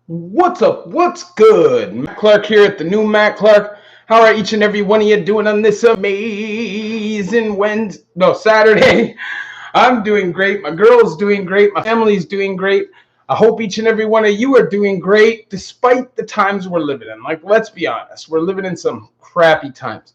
What's up? What's good? Matt Clark here at the new Matt Clark. How are each and every one of you doing on this amazing Saturday? I'm doing great. My girl's doing great. My family's doing great. I hope each and every one of you are doing great despite the times we're living in. Like, let's be honest, we're living in some crappy times.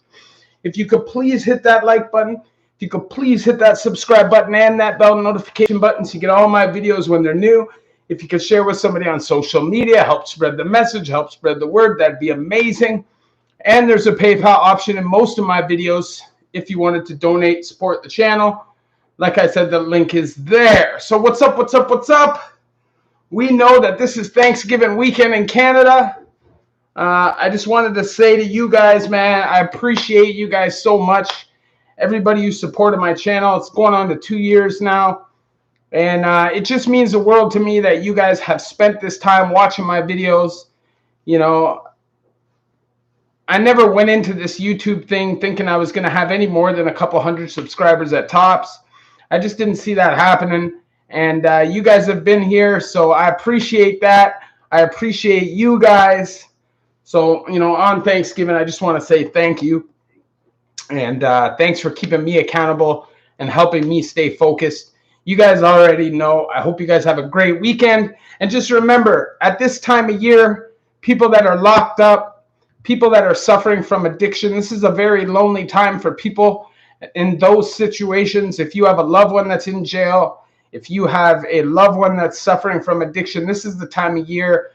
If you could please hit that like button, if you could please hit that subscribe button and that bell notification button so you get all my videos when they're new. If you could share with somebody on social media, help spread the message, help spread the word, that'd be amazing. And there's a PayPal option in most of my videos if you wanted to donate, support the channel. Like I said, the link is there. So what's up, what's up, what's up? We know that this is Thanksgiving weekend in Canada. I just wanted to say to you guys, man, I appreciate you guys so much. Everybody who supported my channel, it's going on to 2 years now. And it just means the world to me that you guys have spent this time watching my videos. You know, I never went into this YouTube thing thinking I was going to have any more than a couple hundred subscribers at tops. I just didn't see that happening. And you guys have been here, so I appreciate that. I appreciate you guys. So, on Thanksgiving, I just want to say thank you. And thanks for keeping me accountable and helping me stay focused. You guys already know. I hope you guys have a great weekend. And just remember, at this time of year, people that are locked up, people that are suffering from addiction, this is a very lonely time for people in those situations. If you have a loved one that's in jail, if you have a loved one that's suffering from addiction, this is the time of year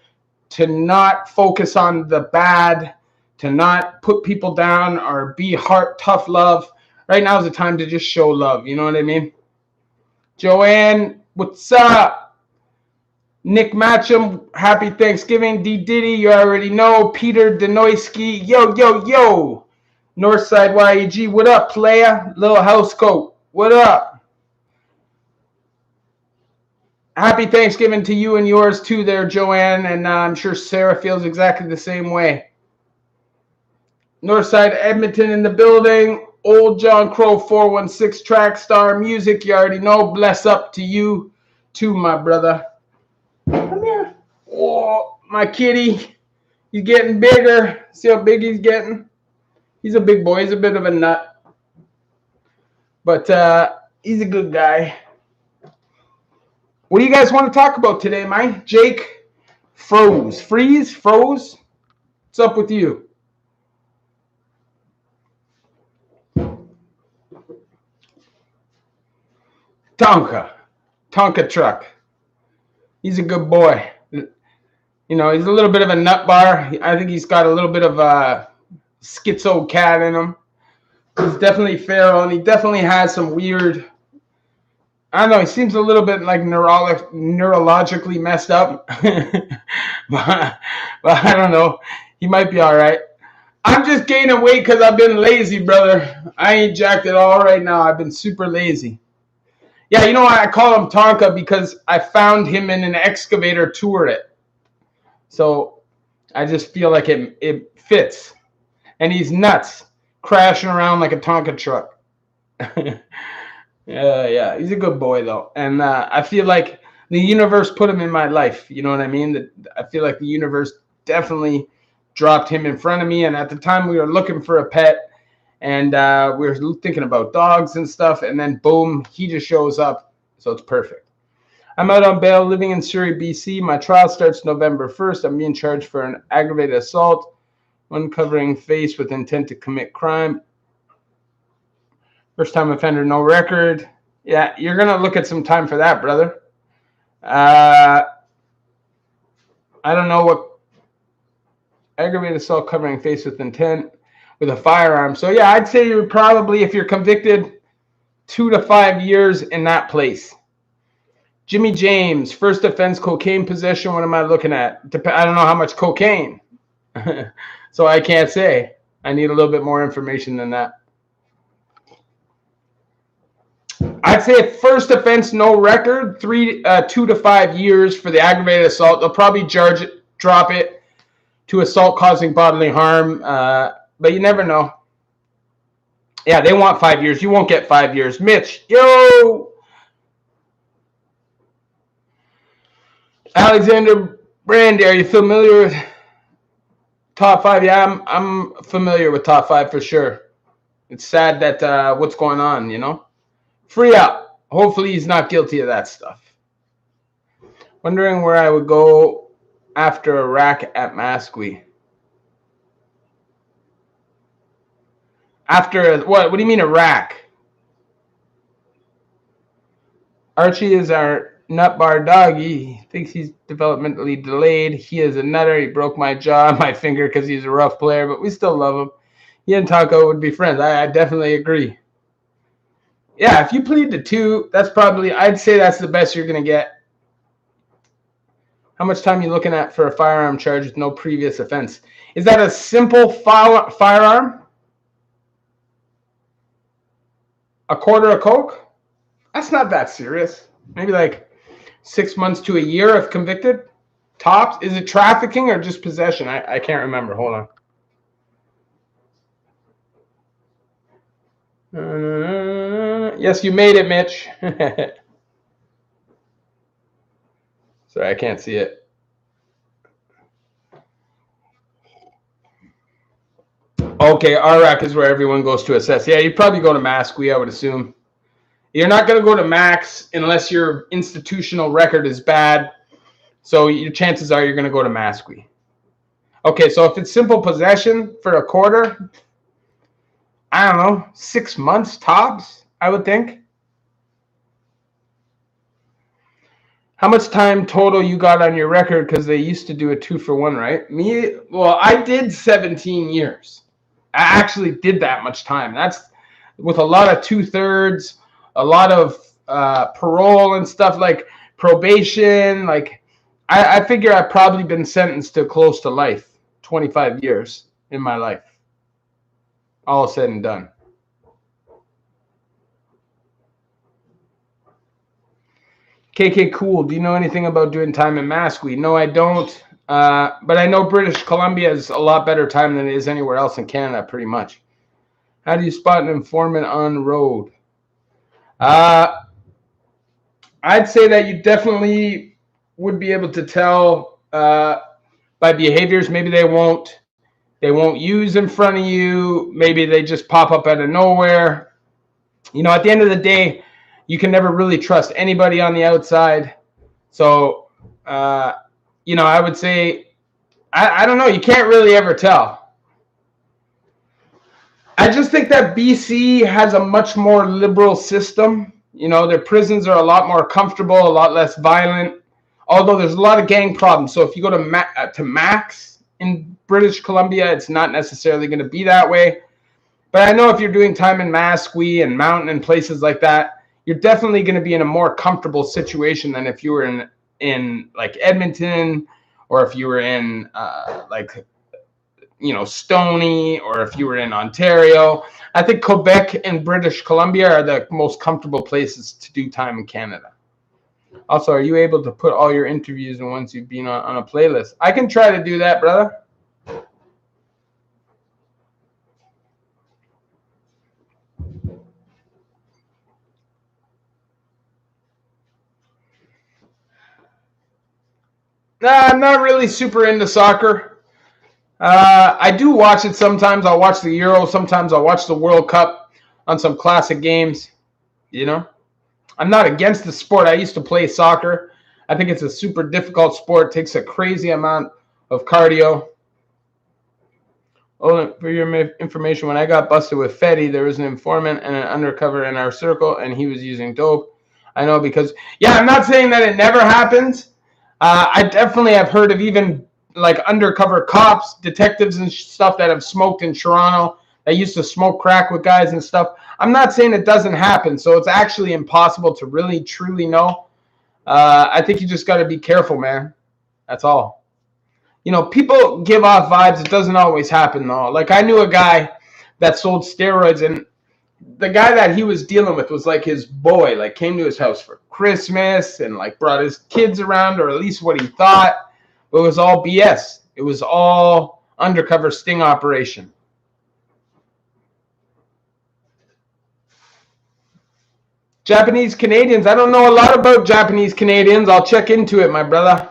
to not focus on the bad, to not put people down or be heart tough love. Right now is the time to just show love. You know what I mean? Joanne, what's up? Nick Matcham, happy Thanksgiving. D Diddy, you already know. Peter Denoisky, yo, yo, yo. Northside YEG, what up, playa? Little house coat, what up? Happy Thanksgiving to you and yours too there, Joanne, and I'm sure Sarah feels exactly the same way. Northside Edmonton in the building. Old John Crow 416 Track Star Music, you already know. Bless up to you too, my brother. Come here. Oh, my kitty. He's getting bigger. See how big he's getting? He's a big boy. He's a bit of a nut. But he's a good guy. What do you guys want to talk about today, Mike? Jake froze. Froze? What's up with you? Tonka truck. He's a good boy. You know, he's a little bit of a nut bar. I think he's got a little bit of a schizo cat in him. He's definitely feral, and he definitely has some weird... I don't know, he seems a little bit like neurologically messed up. but I don't know. He might be all right. I'm just gaining weight because I've been lazy, brother. I ain't jacked at all right now. I've been super lazy. Yeah, you know why I call him Tonka? Because I found him in an excavator turret. So I just feel like it fits. And he's nuts, crashing around like a Tonka truck. Yeah, he's a good boy, though. And I feel like the universe put him in my life. You know what I mean? I feel like the universe definitely dropped him in front of me. And at the time, we were looking for a pet. And we were thinking about dogs and stuff. And then, boom, he just shows up. So it's perfect. I'm out on bail, living in Surrey, BC. My trial starts November 1st. I'm being charged for an aggravated assault, uncovering face with intent to commit crime. First time offender, no record. Yeah, you're going to look at some time for that, brother. I don't know what aggravated assault covering face with intent with a firearm. So, yeah, I'd say you're probably, if you're convicted, 2 to 5 years in that place. Jimmy James, first offense, cocaine possession. What am I looking at? I don't know how much cocaine. So I can't say. I need a little bit more information than that. I'd say first offense, no record, 2 to 5 years for the aggravated assault. They'll probably drop it to assault causing bodily harm, but you never know. Yeah, they want 5 years. You won't get 5 years. Mitch, yo! Alexander Brandy, are you familiar with top five? Yeah, I'm familiar with top five for sure. It's sad that what's going on, you know? Free up. Hopefully he's not guilty of that stuff. Wondering where I would go after a rack at Masqui. After what? What do you mean a rack? Archie is our nut bar dog. He thinks he's developmentally delayed. He is a nutter. He broke my jaw, my finger, because he's a rough player, but we still love him. He and Taco would be friends. I definitely agree. Yeah, if you plead to 2, that's probably, I'd say that's the best you're going to get. How much time are you looking at for a firearm charge with no previous offense? Is that a simple firearm? A quarter of coke? That's not that serious. Maybe like 6 months to a year if convicted. Tops? Is it trafficking or just possession? I can't remember. Hold on. Yes, you made it, Mitch. Sorry, I can't see it. Okay, RRAC is where everyone goes to assess. Yeah, you'd probably go to Masqui, I would assume. You're not going to go to Max unless your institutional record is bad. So your chances are you're going to go to Masqui. Okay, so if it's simple possession for a quarter, I don't know, 6 months tops, I would think. How much time total you got on your record? Because they used to do a 2-for-1, right? Well, I did 17 years. I actually did that much time. That's with a lot of 2/3, a lot of parole and stuff, like probation. Like I figure I've probably been sentenced to close to life, 25 years in my life, all said and done. KK Cool, do you know anything about doing time in Masqui? No, I don't. But I know British Columbia is a lot better time than it is anywhere else in Canada, pretty much. How do you spot an informant on the road? I'd say that you definitely would be able to tell by behaviors. Maybe they won't use in front of you. Maybe they just pop up out of nowhere. You know, at the end of the day, you can never really trust anybody on the outside. So, you know, I would say, I don't know. You can't really ever tell. I just think that BC has a much more liberal system. You know, their prisons are a lot more comfortable, a lot less violent, although there's a lot of gang problems. So if you go to Max in British Columbia, it's not necessarily going to be that way. But I know if you're doing time in Masqui and Mountain and places like that, you're definitely going to be in a more comfortable situation than if you were in like Edmonton, or if you were in like, you know, Stony, or if you were in Ontario. I think Quebec and British Columbia are the most comfortable places to do time in Canada. Also, are you able to put all your interviews and ones you've been on a playlist? I can try to do that, brother. Nah, I'm not really super into soccer. I do watch it sometimes. I'll watch the Euro. Sometimes I'll watch the World Cup on some classic games. You know, I'm not against the sport. I used to play soccer. I think it's a super difficult sport. It takes a crazy amount of cardio. Oh, for your information, when I got busted with Fetty, there was an informant and an undercover in our circle, and he was using dope. I know because, yeah, I'm not saying that it never happens. I definitely have heard of even like undercover cops, detectives and stuff that have smoked in Toronto, that used to smoke crack with guys and stuff. I'm not saying it doesn't happen, so it's actually impossible to really truly know. I think you just got to be careful, man. That's all. You know, people give off vibes. It doesn't always happen, though. Like, I knew a guy that sold steroids, and the guy that he was dealing with was like his boy, like came to his house for Christmas and like brought his kids around, or at least what he thought. But it was all BS. It was all undercover sting operation. Japanese Canadians. I don't know a lot about Japanese Canadians. I'll check into it, my brother.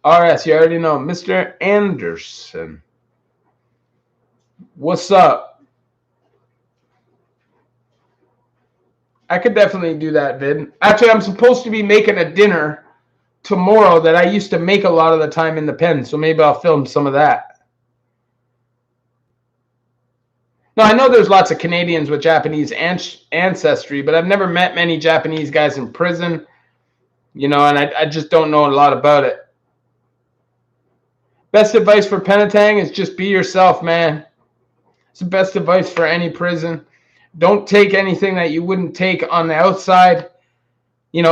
RS, you already know. Mr. Anderson. What's up? I could definitely do that, Vid. Actually, I'm supposed to be making a dinner tomorrow that I used to make a lot of the time in the pen, so maybe I'll film some of that. No, I know there's lots of Canadians with Japanese ancestry, but I've never met many Japanese guys in prison, and I just don't know a lot about it. Best advice for Penetang is just be yourself, man. It's the best advice for any prison. Don't take anything that you wouldn't take on the outside.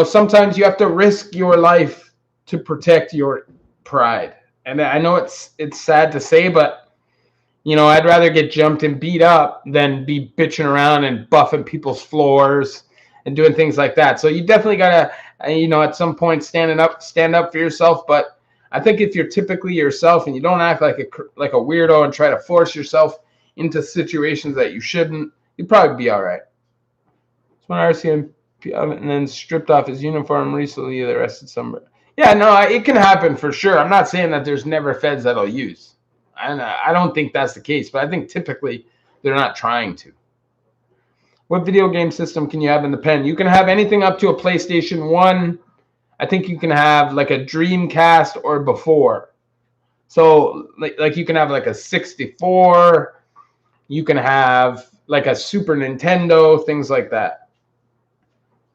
Sometimes you have to risk your life to protect your pride. And I know it's sad to say, but I'd rather get jumped and beat up than be bitching around and buffing people's floors and doing things like that. So you definitely gotta, at some point stand up for yourself. But I think if you're typically yourself and you don't act like a weirdo and try to force yourself into situations that you shouldn't, you'd probably be all right. It's when RCMP and then stripped off his uniform recently, they arrested somebody. Yeah, no, it can happen for sure. I'm not saying that there's never feds that'll use. I don't think that's the case, but I think typically they're not trying to. What video game system can you have in the pen? You can have anything up to a PlayStation 1. I think you can have like a Dreamcast or before. So like you can have like a 64. You can have like a Super Nintendo, things like that.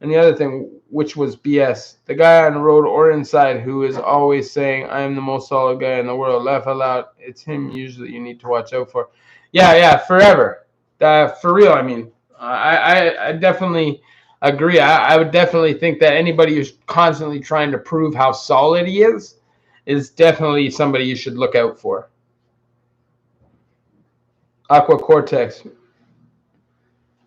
And the other thing, which was BS, the guy on the road or inside who is always saying, I am the most solid guy in the world, laugh out loud. It's him usually you need to watch out for. Yeah, forever. For real, I mean. I definitely agree. I would definitely think that anybody who's constantly trying to prove how solid he is definitely somebody you should look out for. Aqua Cortex.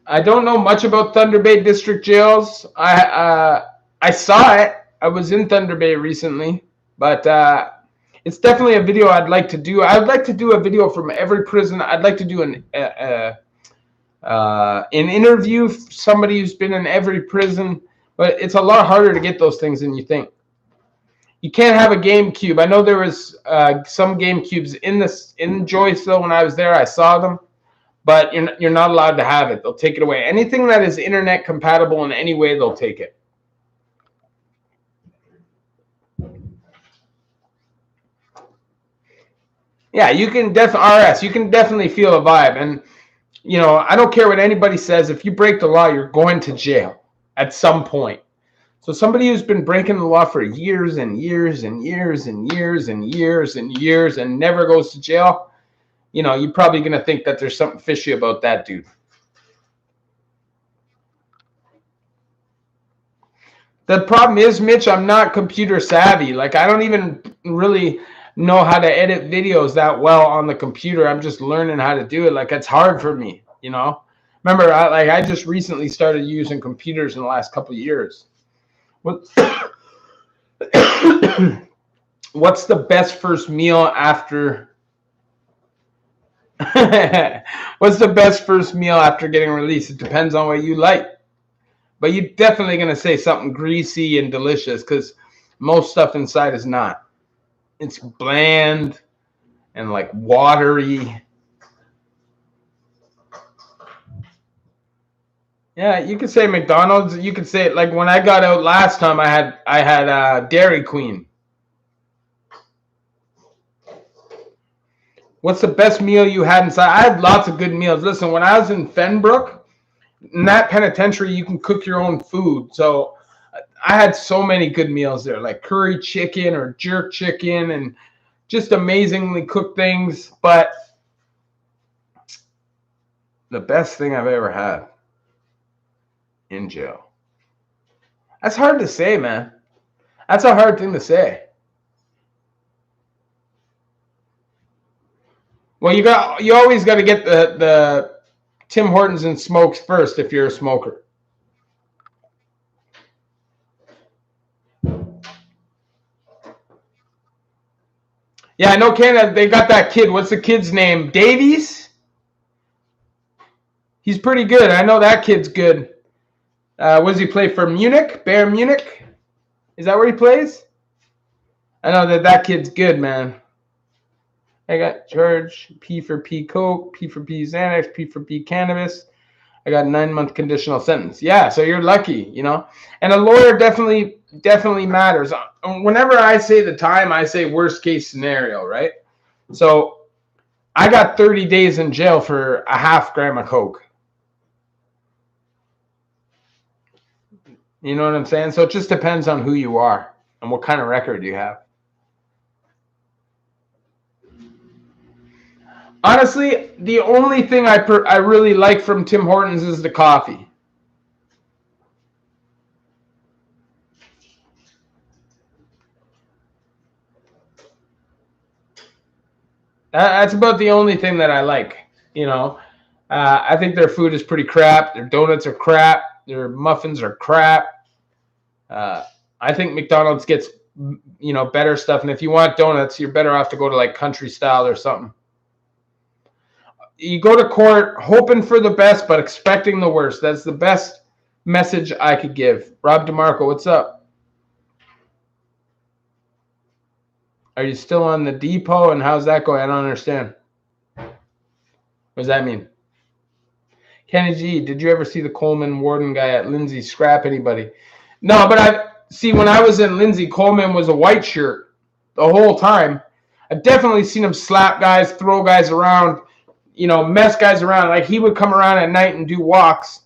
I don't know much about Thunder Bay District Jails. I saw it. I was in Thunder Bay recently, but it's definitely a video I'd like to do. I'd like to do a video from every prison. I'd like to do an interview somebody who's been in every prison, but it's a lot harder to get those things than you think. You can't have a GameCube. I know there was some GameCubes in Joyceville when I was there. I saw them. But you're not allowed to have it. They'll take it away. Anything that is internet compatible in any way, they'll take it. Yeah, you can RS. You can definitely feel a vibe. And, I don't care what anybody says. If you break the law, you're going to jail at some point. So somebody who's been breaking the law for years and years and years and years and years and years and never goes to jail, you're probably going to think that there's something fishy about that dude. The problem is, Mitch, I'm not computer savvy. Like, I don't even really know how to edit videos that well on the computer. I'm just learning how to do it. Like, it's hard for me, Remember, I just recently started using computers in the last couple of years. What's the best first meal after... What's the best first meal after getting released? It depends on what you like. But you're definitely going to say something greasy and delicious because most stuff inside is not. It's bland and like watery. Yeah, you could say McDonald's. You could say like when I got out last time, I had Dairy Queen. What's the best meal you had inside? I had lots of good meals. Listen, when I was in Fenbrook, in that penitentiary, you can cook your own food. So I had so many good meals there, like curry chicken or jerk chicken and just amazingly cooked things. But the best thing I've ever had in jail. That's hard to say, man. That's a hard thing to say. Well, you always got to get the Tim Hortons and smokes first if you're a smoker. Yeah, I know Canada. They got that kid. What's the kid's name? Davies? He's pretty good. I know that kid's good. What does he play for? Munich? Bayern Munich? Is that where he plays? I know that kid's good, man. I got charged P for P coke, P for P Xanax, P for P cannabis. I got 9-month conditional sentence. Yeah, so you're lucky, you know. And a lawyer definitely matters. Whenever I say the time, I say worst case scenario, right? So I got 30 days in jail for a half gram of coke. You know what I'm saying? So it just depends on who you are and what kind of record you have. Honestly, the only thing I really like from Tim Hortons is the coffee. That's about the only thing that I like. You know, I think their food is pretty crap. Their donuts are crap. Their muffins are crap. I think McDonald's gets, you know, better stuff. And if you want donuts, you're better off to go to like Country Style or something. You go to court hoping for the best, but expecting the worst. That's the best message I could give. Rob DeMarco, what's up? Are you still on the depot? And how's that going? I don't understand. What does that mean? Kenny G, did you ever see the Coleman Warden guy at Lindsay scrap anybody? No, but I see when I was in Lindsay, Coleman was a white shirt the whole time. I've definitely seen him slap guys, throw guys around, you know, mess guys around. Like he would come around at night and do walks.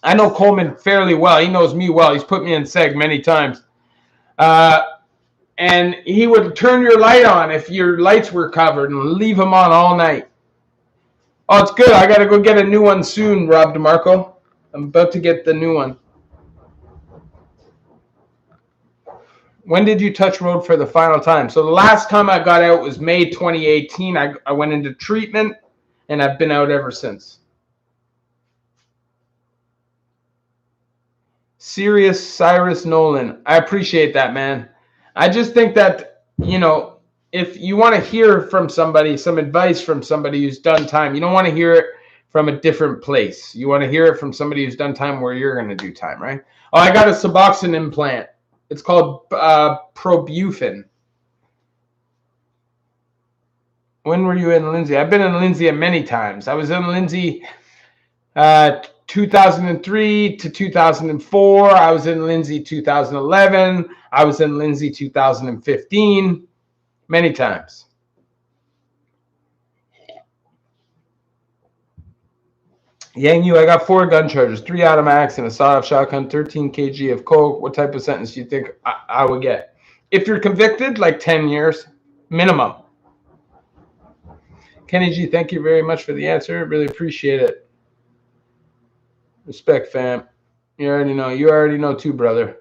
I know Coleman fairly well. He knows me well. He's put me in seg many times. And he would turn your light on if your lights were covered and leave them on all night. Oh, it's good. I got to go get a new one soon, Rob DeMarco. I'm about to get the new one. When did you touch road for the final time? So the last time I got out was May 2018. I went into treatment, and I've been out ever since. Serious Cyrus Nolan. I appreciate that, man. I just think that, you know, if you want to hear from somebody, some advice from somebody who's done time, you don't want to hear it from a different place. You want to hear it from somebody who's done time where you're going to do time, right? Oh, I got a Suboxone implant. It's called Probufen. When were you in Lindsay? I've been in Lindsay many times. I was in Lindsay 2003 to 2004. I was in Lindsay 2011. I was in Lindsay 2015. Many times. Yang Yu, I got 4 gun charges, 3 automatics and a sawed-off shotgun, 13 kg of coke. What type of sentence do you think I would get? If you're convicted, like 10 years minimum. Kenny G, thank you very much for the answer. Really appreciate it. Respect, fam. You already know. You already know too, brother.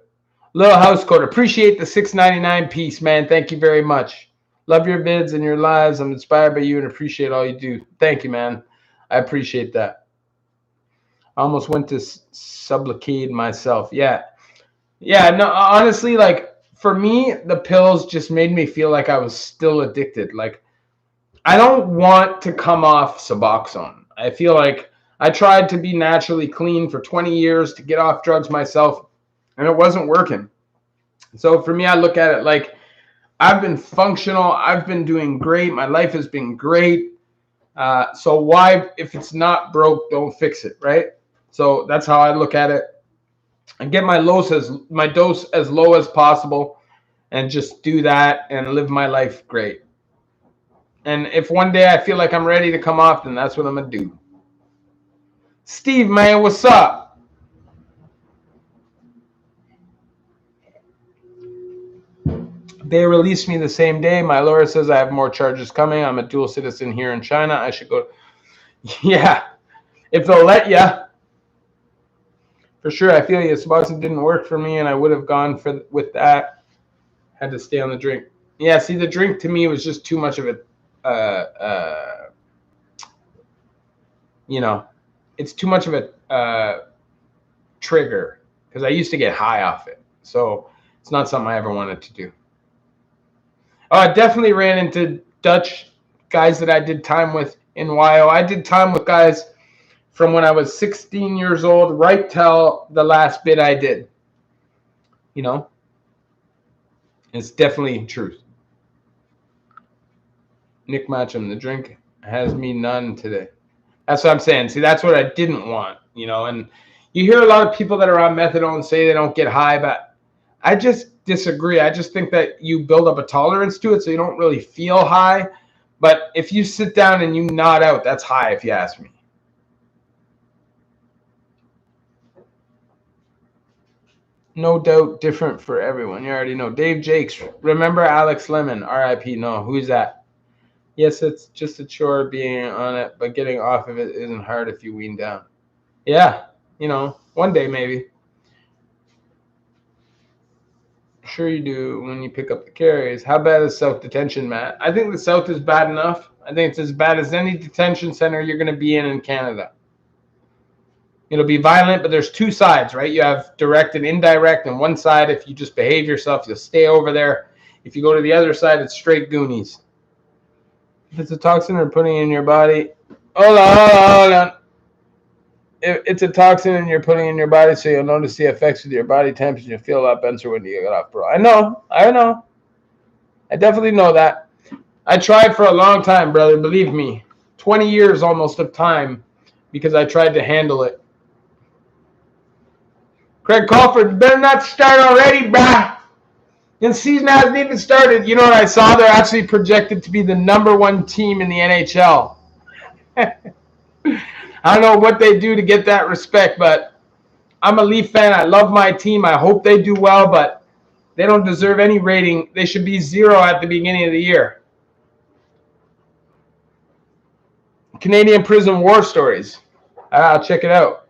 Little House Code, appreciate the $6.99 piece, man. Thank you very much. Love your vids and your lives. I'm inspired by you and appreciate all you do. Thank you, man. I appreciate that. I almost went to Sublocade myself. Yeah. No, honestly, like for me, the pills just made me feel like I was still addicted. Like I don't want to come off Suboxone. I feel like I tried to be naturally clean for 20 years to get off drugs myself, and it wasn't working. So for me, I look at it like I've been functional. I've been doing great. My life has been great. So why, if it's not broke, don't fix it, right? So that's how I look at it. And get my dose as low as possible and just do that and live my life great. And if one day I feel like I'm ready to come off, then that's what I'm going to do. Steve, man, what's up? They released me the same day. My lawyer says I have more charges coming. I'm a dual citizen here in China. I should go. Yeah, if they'll let you. For sure, I feel you. Suboxone didn't work for me, and I would have gone with that. Had to stay on the drink. Yeah, see, the drink to me was just too much of a, you know, it's too much of a trigger because I used to get high off it. So it's not something I ever wanted to do. Oh, I definitely ran into Dutch guys that I did time with in WYO. I did time with guys from when I was 16 years old, right till the last bit I did, you know. It's definitely truth. Nick Matcham, the drink has me none today. That's what I'm saying. See, that's what I didn't want, and you hear a lot of people that are on methadone say they don't get high, but I just disagree. I just think that you build up a tolerance to it so you don't really feel high. But if you sit down and you nod out, that's high if you ask me. No doubt different for everyone. You already know. Dave Jakes. Remember Alex Lemon, RIP. No, who's that? Yes, it's just a chore being on it, but getting off of it isn't hard if you wean down. Yeah, one day maybe. Sure you do when you pick up the carries. How bad is South Detention, Matt? I think the South is bad enough. I think it's as bad as any detention center you're going to be in Canada. It'll be violent, but there's two sides, right? You have direct and indirect, and one side, if you just behave yourself, you'll stay over there. If you go to the other side, it's straight Goonies. If it's a toxin or putting in your body, hold on. It's a toxin and you're putting in your body, so you'll notice the effects with your body temperature. You'll feel a lot better when you get off, bro. I know. I definitely know that. I tried for a long time, brother. Believe me. 20 years almost of time because I tried to handle it. Craig Crawford, better not start already, brah. The season hasn't even started. You know what I saw? They're actually projected to be the #1 team in the NHL. I don't know what they do to get that respect, but I'm a Leaf fan. I love my team. I hope they do well, but they don't deserve any rating. They should be 0 at the beginning of the year. Canadian Prison War Stories. I'll check it out.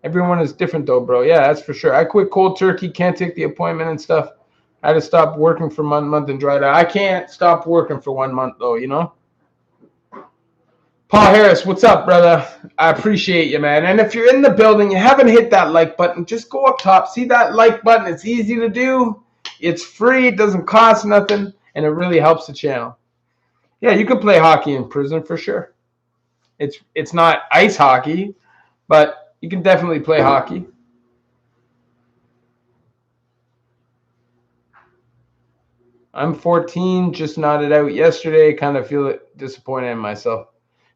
Everyone is different though, bro. Yeah, that's for sure. I quit cold turkey. Can't take the appointment and stuff. I had to stop working for 1 month and dried out. I can't stop working for 1 month though, Paul Harris, what's up, brother? I appreciate you, man. And if you're in the building, you haven't hit that like button, just go up top. See that like button? It's easy to do. It's free. It doesn't cost nothing. And it really helps the channel. Yeah, you can play hockey in prison for sure. It's not ice hockey, but you can definitely play hockey. I'm 14, just nodded out yesterday. Kind of feel disappointed in myself.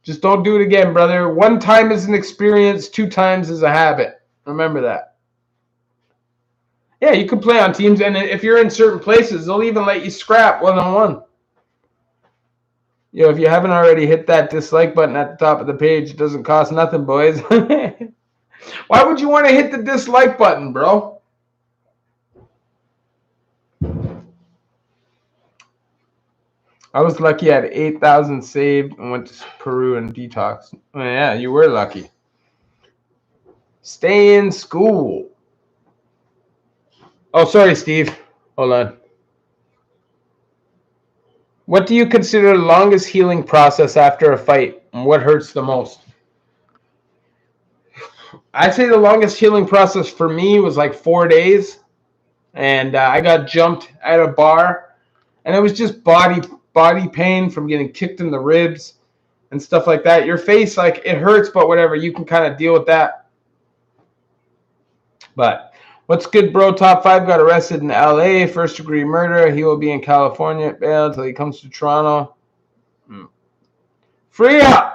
Just don't do it again, brother. 1 time is an experience, 2 times is a habit. Remember that. Yeah, you can play on teams, and if you're in certain places, they'll even let you scrap 1-on-1. If you haven't already hit that dislike button at the top of the page, it doesn't cost nothing, boys. Why would you want to hit the dislike button, bro? I was lucky I had 8,000 saved and went to Peru and detox. Oh, yeah, you were lucky. Stay in school. Oh, sorry, Steve. Hold on. What do you consider the longest healing process after a fight, and what hurts the most? I'd say the longest healing process for me was like 4 days, and I got jumped at a bar, and it was just body pain from getting kicked in the ribs and stuff like that. Your face, like, it hurts, but whatever, you can kind of deal with that. But what's good, bro? Top 5 got arrested in LA, first-degree murder. He will be in California at bail until he comes to Toronto. Free up!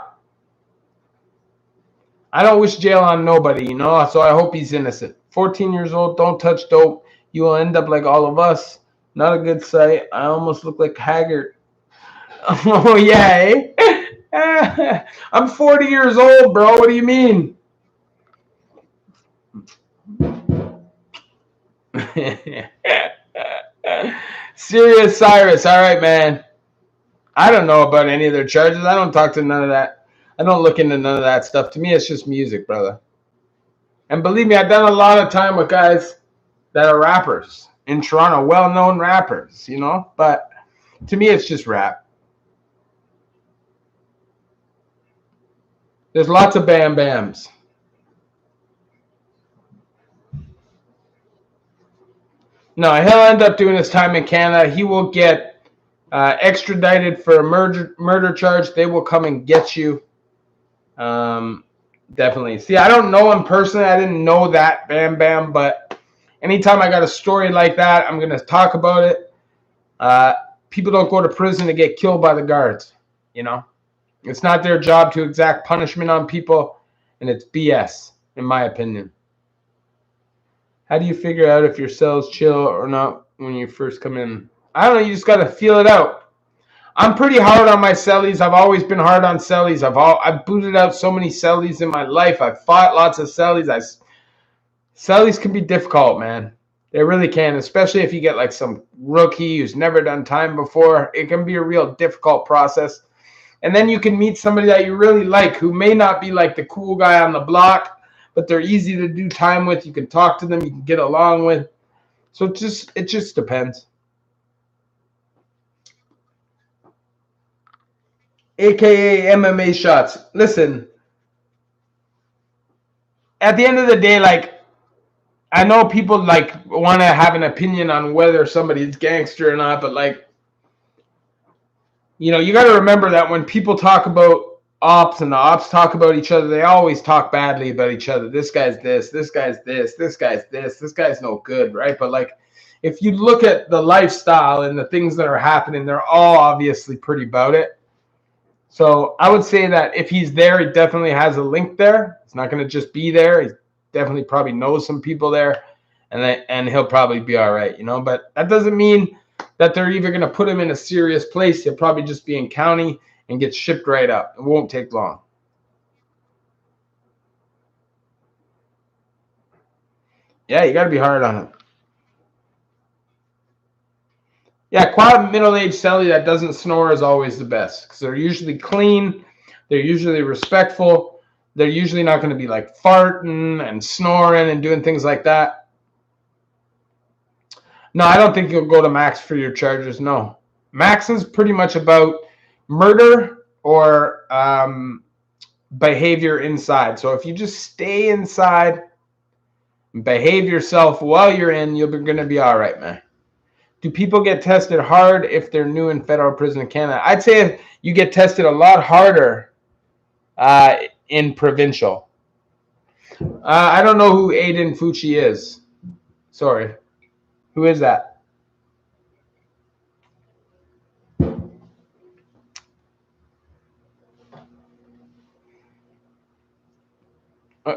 I don't wish jail on nobody, so I hope he's innocent. 14 years old, don't touch dope. You will end up like all of us. Not a good sight. I almost look like Haggard. Oh, yeah, eh? I'm 40 years old, bro. What do you mean? Serious Cyrus. All right, man. I don't know about any of their charges. I don't talk to none of that. I don't look into none of that stuff. To me, it's just music, brother. And believe me, I've done a lot of time with guys that are rappers in Toronto, well-known rappers, But to me, it's just rap. There's lots of Bam Bams. No, he'll end up doing his time in Canada. He will get extradited for a murder charge. They will come and get you. Definitely. See, I don't know him personally. I didn't know that Bam Bam, but anytime I got a story like that, I'm going to talk about it. People don't go to prison to get killed by the guards. You know, it's not their job to exact punishment on people, and it's BS, in my opinion. How do you figure out if your cell's chill or not when you first come in? I don't know. You just got to feel it out. I'm pretty hard on my cellies. I've always been hard on cellies. I've booted out so many cellies in my life. I've fought lots of cellies. Cellies can be difficult, man. They really can, especially if you get like some rookie who's never done time before. It can be a real difficult process. And then you can meet somebody that you really like who may not be like the cool guy on the block, but they're easy to do time with. You can talk to them. You can get along with. So it just depends. AKA MMA shots. Listen, at the end of the day, like, I know people like want to have an opinion on whether somebody's gangster or not, but like, you know, you got to remember that when people talk about ops and the ops talk about each other, they always talk badly about each other. This guy's this, this guy's this, this guy's this, this guy's no good, right? But like, if you look at the lifestyle and the things that are happening, they're all obviously pretty about it. So I would say that if he's there, he definitely has a link there. It's not going to just be there. He definitely probably knows some people there, and he'll probably be all right, you know. But that doesn't mean that they're even going to put him in a serious place. He'll probably just be in county and get shipped right up. It won't take long. Yeah, you got to be hard on him. Yeah, quiet middle-aged celly that doesn't snore is always the best because they're usually clean, they're usually respectful, they're usually not going to be like farting and snoring and doing things like that. No, I don't think you'll go to max for your charges. No, max is pretty much about murder or behavior inside. So if you just stay inside, behave yourself while you're in, you're going to be all right, man. Do people get tested hard if they're new in federal prison in Canada? I'd say you get tested a lot harder in provincial. I don't know who Aiden Fucci is. Sorry. Who is that?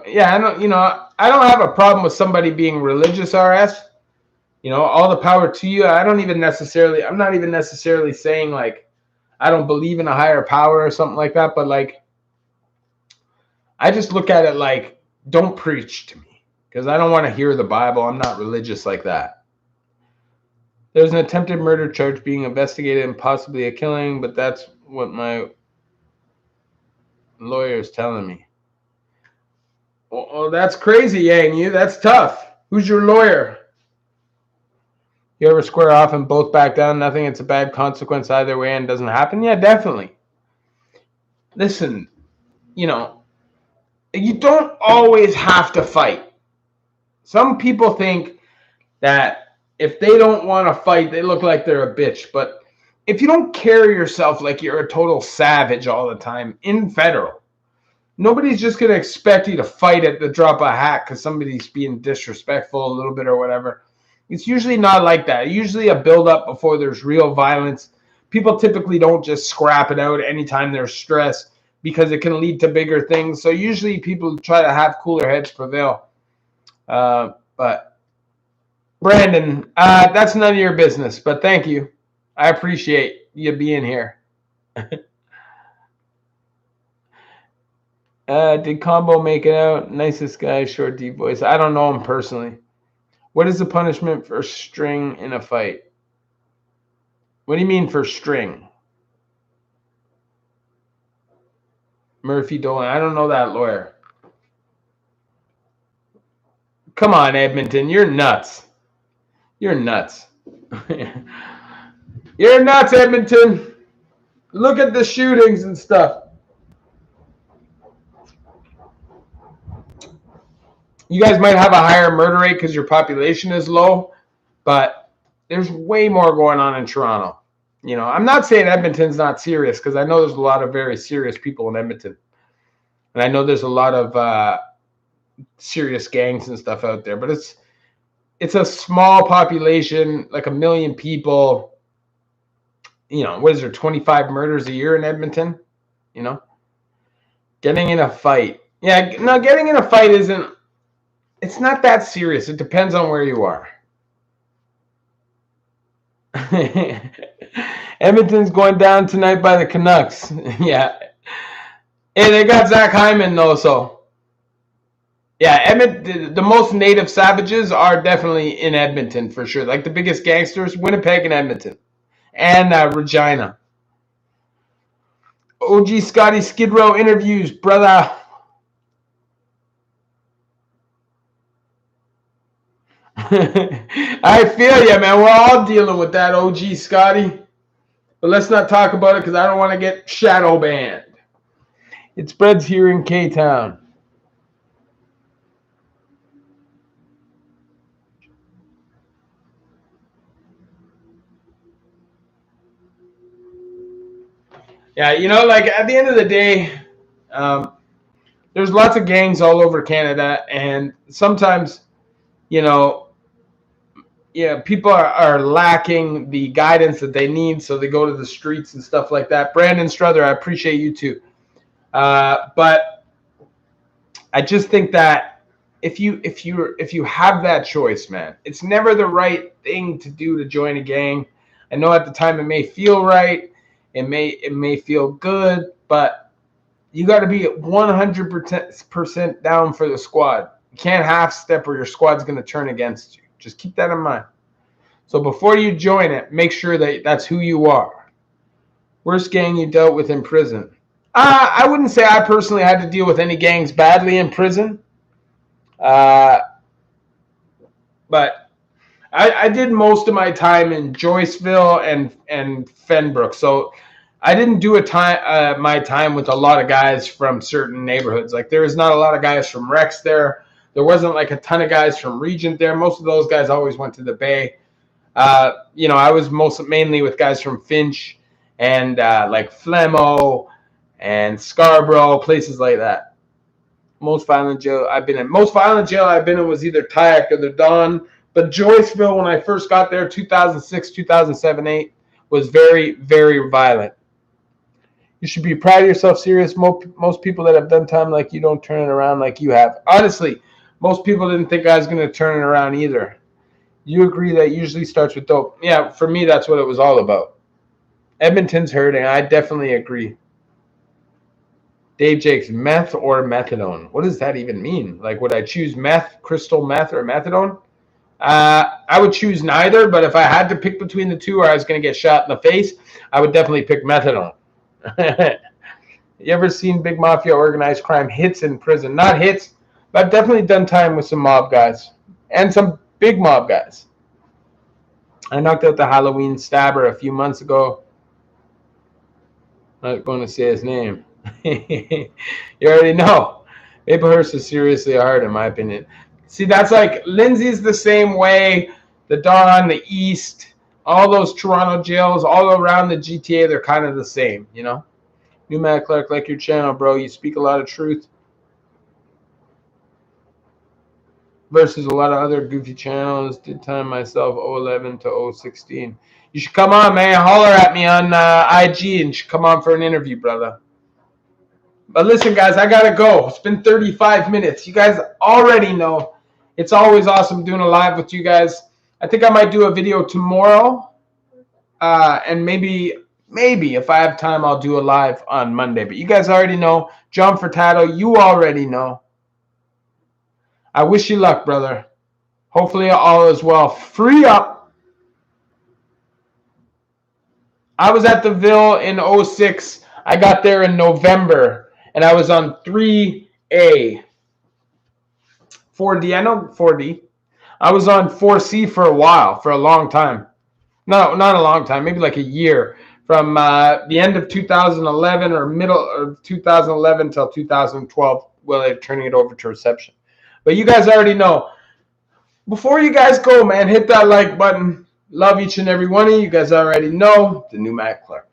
Yeah, I don't. You know, I don't have a problem with somebody being religious. RS. You know, all the power to you. I'm not even necessarily saying like I don't believe in a higher power or something like that, but like I just look at it like don't preach to me because I don't want to hear the Bible. I'm not religious like that. There's an attempted murder charge being investigated and possibly a killing, but that's what my lawyer is telling me. Oh, that's crazy, Yang Yu. That's tough. Who's your lawyer? You ever square off and both back down? Nothing. It's a bad consequence either way and doesn't happen? Yeah, definitely. Listen, you know, you don't always have to fight. Some people think that if they don't want to fight, they look like they're a bitch. But if you don't carry yourself like you're a total savage all the time in federal, nobody's just going to expect you to fight at the drop of a hat because somebody's being disrespectful a little bit or whatever. It's usually not like that. Usually a build-up before there's real violence. People typically don't just scrap it out anytime there's stress because it can lead to bigger things. So usually people try to have cooler heads prevail. But Brandon, that's none of your business. But thank you. I appreciate you being here. Did Combo make it out? Nicest guy, short, deep voice. I don't know him personally. What is the punishment for string in a fight? What do you mean for string? Murphy Dolan. I don't know that lawyer. Come on, Edmonton. You're nuts. You're nuts. You're nuts, Edmonton. Look at the shootings and stuff. You guys might have a higher murder rate because your population is low, but there's way more going on in Toronto. You know, I'm not saying Edmonton's not serious because I know there's a lot of very serious people in Edmonton. And I know there's a lot of serious gangs and stuff out there, but it's a small population, like 1 million people. What is there, 25 murders a year in Edmonton? Getting in a fight. Yeah, no, getting in a fight it's not that serious. It depends on where you are. Edmonton's going down tonight by the Canucks. Yeah. Hey, they got Zach Hyman though, so. Yeah, Edmonton, the most native savages are definitely in Edmonton for sure. Like the biggest gangsters, Winnipeg and Edmonton. And Regina. OG Scotty Skid Row interviews, brother. I feel you, man. We're all dealing with that, OG Scotty. But let's not talk about it because I don't want to get shadow banned. It spreads here in K-Town. Yeah, like at the end of the day, there's lots of gangs all over Canada, and sometimes, people are lacking the guidance that they need, so they go to the streets and stuff like that. Brandon Struther, I appreciate you too. But I just think that if you have that choice, man, it's never the right thing to do to join a gang. I know at the time it may feel right, it may feel good, but you got to be 100% down for the squad. You can't half step or your squad's going to turn against you. Just keep that in mind. So before you join it, make sure that that's who you are. Worst gang you dealt with in prison? I wouldn't say I personally had to deal with any gangs badly in prison. But I did most of my time in Joyceville and Fenbrook. So I didn't do my time with a lot of guys from certain neighborhoods. Like there was not a lot of guys from Rex there. There wasn't like a ton of guys from Regent there. Most of those guys always went to the Bay. I was mainly with guys from Finch and like Flemo and Scarborough, places like that. Most violent jail I've been in was either Tyack or the Don. But Joyceville, when I first got there, 2006, 2007, 8, was very, very violent. You should be proud of yourself, serious. Most people that have done time like you don't turn it around like you have. Honestly, most people didn't think I was going to turn it around either. You agree that usually starts with dope. Yeah, for me, that's what it was all about. Edmonton's hurting. I definitely agree. Dave Jakes, meth or methadone? What does that even mean? Like, would I choose meth, crystal meth, or methadone? I would choose neither, but if I had to pick between the two or I was going to get shot in the face, I would definitely pick methadone. You ever seen big mafia organized crime hits in prison? Not hits, but I've definitely done time with some mob guys and some big mob guys. I knocked out the Halloween stabber a few months ago. Not going to say his name. You already know. Maplehurst is seriously hard, in my opinion. See, that's like Lindsay's the same way. The Don, the East, all those Toronto jails, all around the GTA, they're kind of the same, New Matt Clark, like your channel, bro. You speak a lot of truth versus a lot of other goofy channels. Did time myself 011 to 016. You should come on, man. Holler at me on IG and you should come on for an interview, brother. But listen, guys, I got to go. It's been 35 minutes. You guys already know it's always awesome doing a live with you guys. I think I might do a video tomorrow. And maybe if I have time, I'll do a live on Monday. But you guys already know. John Furtado, you already know. I wish you luck, brother. Hopefully all is well. Free up. I was at the Ville in 06. I got there in November, and I was on 3A. 4D, I know 4D. I was on 4C for a while, for a long time. No, not a long time, maybe like a year. From the end of 2011 or middle of 2011 till 2012, well, they're turning it over to reception. But you guys already know. Before you guys go, man, hit that like button. Love each and every one of you. You guys already know. The new Matt Clark.